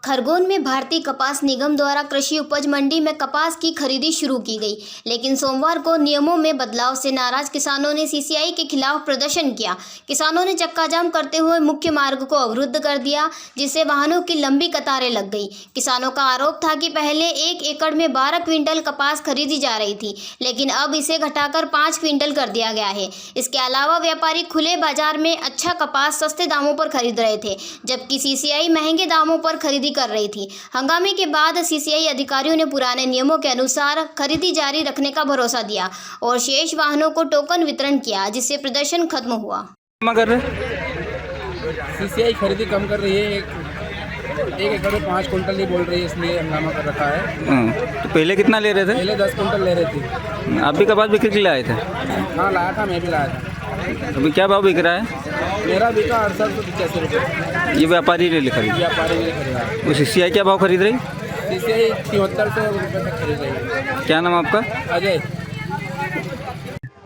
खरगोन में भारतीय कपास निगम द्वारा कृषि उपज मंडी में कपास की खरीदी शुरू की गई, लेकिन सोमवार को नियमों में बदलाव से नाराज किसानों ने सीसीआई के खिलाफ प्रदर्शन किया। किसानों ने चक्काजाम करते हुए मुख्य मार्ग को अवरुद्ध कर दिया, जिससे वाहनों की लंबी कतारें लग गई। किसानों का आरोप था कि पहले 1 एकड़ में 12 क्विंटल कपास खरीदी जा रही थी, लेकिन अब इसे घटाकर 5 क्विंटल कर दिया गया है। इसके अलावा व्यापारी खुले बाजार में अच्छा कपास सस्ते दामों पर खरीद रहे थे, जबकि सीसीआई महंगे दामों पर खरीदी कर रही थी। हंगामे के बाद सीसीआई अधिकारियों ने पुराने नियमों के अनुसार खरीदी जारी रखने का भरोसा दिया और शेष वाहनों को टोकन वितरण किया, जिससे प्रदर्शन खत्म हुआ। मगर सीसीआई खरीदी कम कर रही है। एक एकड़ में 5 कुंटल नहीं बोल रही है, इसलिए हंगामा कर रखा है। तो पहले कितना ले रहे थे? पहले 10 कुंटल ले रही थी। आप भी कपास बिक्री के लिए आए थे? हाँ लाया था, मैं भी लाया था। अभी क्या भाव बिक रहा है? मेरा बिका 6885 रुपये। ये व्यापारी ने खरीद, व्यापारी ने खरीदा। वो सीसीआई क्या भाव खरीद रही? सीसीआई 7300 रुपये तक खरीद रही है। क्या नाम आपका? अजय।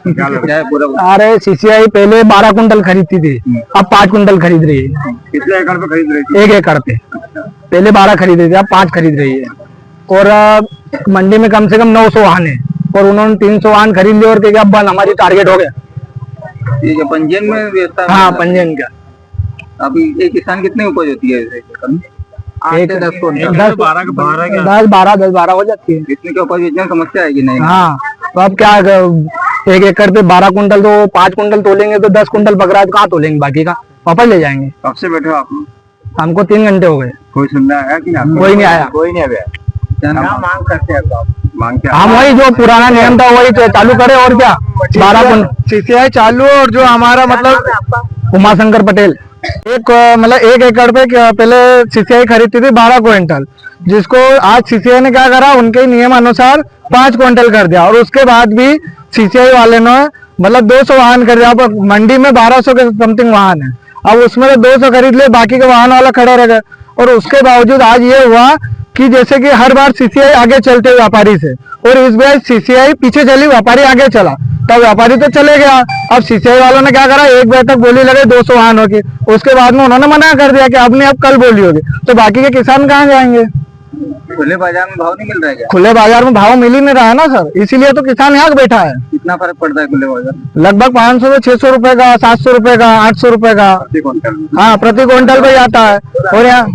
अरे सीसीआई पहले 12 कुंटल खरीदती थी, अब 5 कुंटल खरीद रही है। कितने एकड़ पे खरीद रही थी? 1 एकड़ पे पहले 12 खरीद रही थी, अब 5 खरीद रही है। और मंडी में कम से कम 900 वाहन है और उन्होंने 300 वाहन खरीद लिए और कहा अब बन हमारी टारगेट हो गया। ये जो पंजीयन में व्यवस्था? हाँ, पंजीयन का। अभी एक किसान कितनी उपज होती है? 8 से 10 कुंटल। 10 12 हो जाती है। इतने की उपज बेचने समस्या है कि नहीं? हाँ, तो अब क्या 1 एकड़ पे 12 कुंटल तो 5 कुंटल तोलेंगे तो 10 कुंटल पकड़ा है तो कहाँ तोलेंगे? बाकी का वापस ले जाएंगे। कब से बैठे हो आप? हमको 3 घंटे हो गए। कोई सुनना आया कि नहीं? कोई नहीं आया। कोई नहीं आया। क्या मांग करते हैं आप? मांग क्या? हम वही जो पुराना नियम था वही तो चालू करे और क्या। 12 कुंटल सीसीआई चालू और जो हमारा मतलब उमाशंकर पटेल एक 1 एकड़ पे पहले सीसीआई खरीदती थी 12 क्विंटल, जिसको आज सीसीआई ने क्या करा, उनके नियम अनुसार 5 क्विंटल कर दिया। और उसके बाद भी सीसीआई वाले ने मतलब 200 वाहन कर दिया। मंडी में 1200 के समथिंग वाहन है, अब उसमें तो 200 खरीद ले, बाकी के वाहन वाला खड़े रह गए। और उसके बावजूद आज ये हुआ कि जैसे कि हर बार सीसीआई आगे चलते व्यापारी से, और इस बार सीसीआई पीछे चली, व्यापारी आगे चला, तो व्यापारी तो चले गया। अब सीसीआई वालों ने क्या करा, एक बजे तक बोली लगे 200 वाहन होगी, उसके बाद में उन्होंने मना कर दिया कि अब नहीं, अब कल बोली होगी। तो बाकी के किसान कहाँ जाएंगे? खुले बाजार में भाव नहीं मिल रहा है क्या? खुले बाजार में भाव मिल ही नहीं रहा है ना सर, इसीलिए तो किसान यहाँ बैठा है। कितना फर्क पड़ता है खुले बाजार? लगभग 500 से 600 रुपए का, 700 रुपए का, 800 रुपए का। हाँ, प्रति क्विंटल पे आता है। और यहाँ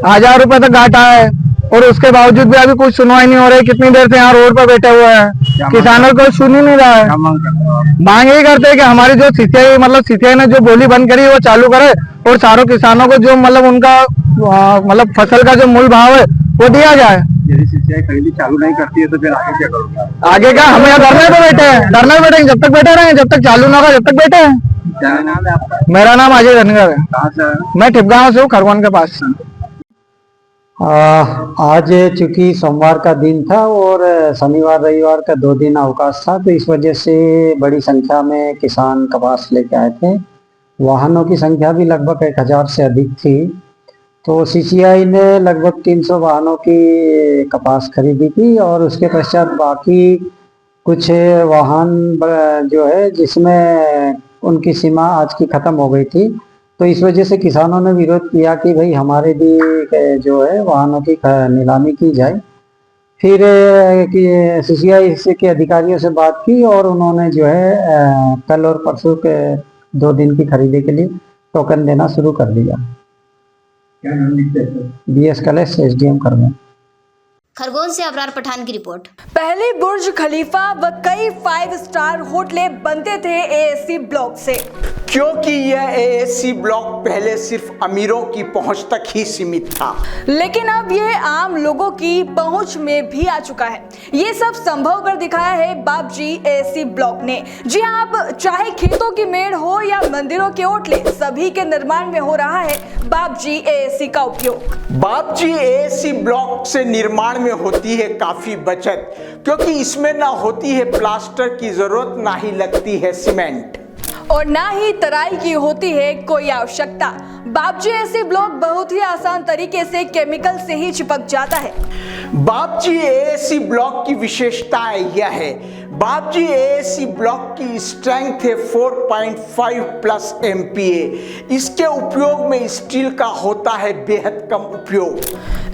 1000 रुपए तक घाटा है, और उसके बावजूद भी अभी कुछ सुनवाई नहीं हो रही। कितनी देर से यहाँ रोड पर बैठे हुए हैं, किसानों को सुन ही नहीं रहा है। मांग यही करते हैं कि हमारी जो सीसीआई ने जो बोली बंद करी वो चालू करे, और सारों किसानों को जो उनका फसल का जो मूल भाव है वो दिया जाए। यदि सीसीआई खरीदी चालू नहीं करती है तो फिर आगे क्या करोगे? आगे क्या, हम यहाँ धरने पे बैठे हैं, धरने पे बैठेंगे, जब तक बैठे रहेंगे, जब तक चालू ना होगा जब तक बैठे हैं। क्या नाम है आपका? मेरा नाम अजय धनगर है। कहाँ से? मैं ठिपगांव से हूँ, खरगोन के पास। आज चूंकि सोमवार का दिन था और शनिवार रविवार का 2 दिन अवकाश था, तो इस वजह से बड़ी संख्या में किसान कपास लेके आए थे। वाहनों की संख्या भी लगभग 1000 से अधिक थी। तो सीसीआई ने लगभग 300 वाहनों की कपास खरीदी थी, और उसके पश्चात बाकी कुछ वाहन जो है जिसमें उनकी सीमा आज की ख़त्म हो गई थी। तो इस वजह से किसानों ने विरोध किया कि भाई हमारे भी जो है वाहनों की नीलामी की जाए। फिर सीसीआई के अधिकारियों से बात की और उन्होंने जो है कल और परसों के 2 दिन की खरीदी के लिए टोकन देना शुरू कर दिया। क्या नाम लिखते हैं? BS कलेश, SDM खरगोन। खरगोन से अबरार पठान की रिपोर्ट। पहले बुर्ज खलीफा व कई 5 स्टार होटलें बनते थे ASC ब्लॉक से, क्योंकि यह ASC ब्लॉक पहले सिर्फ अमीरों की पहुंच तक ही सीमित था, लेकिन अब ये आम लोगों की पहुंच में भी आ चुका है। ये सब संभव कर दिखाया है बापजी ASC ब्लॉक ने। जी हाँ, अब चाहे खेतों की मेड़ हो या मंदिरों के ओटले, सभी के निर्माण में हो रहा है बापजी ASC का उपयोग। बापजी ASC ब्लॉक से निर्माण में होती है काफी बचत, क्योंकि इसमें ना होती है प्लास्टर की जरूरत, ना ही लगती है सीमेंट। और ना ही तराई की होती है कोई आवश्यकता। बापजी एसी ब्लॉक बहुत ही आसान तरीके से केमिकल से ही चिपक जाता है। बापजी एसी ब्लॉक की विशेषताएं यह है, बापजी एसी ब्लॉक की स्ट्रेंथ है 4.5 प्लस MPa। इसके उपयोग में स्टील का होता है बेहद कम उपयोग।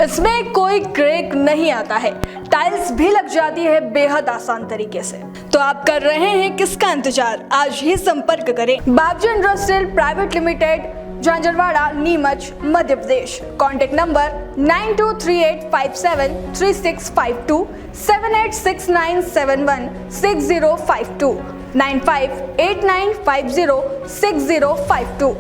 इसमें कोई क्रैक नहीं आता है, टाइल्स भी लग जाती है बेहद आसान तरीके से। तो आप कर रहे हैं किसका इंतजार? आज ही संपर्क करें Bapji industrial private limited, Jhanjharwada, Neemuch, Madhya Pradesh. Contact number 9238573652, 7869716052, 9589506052।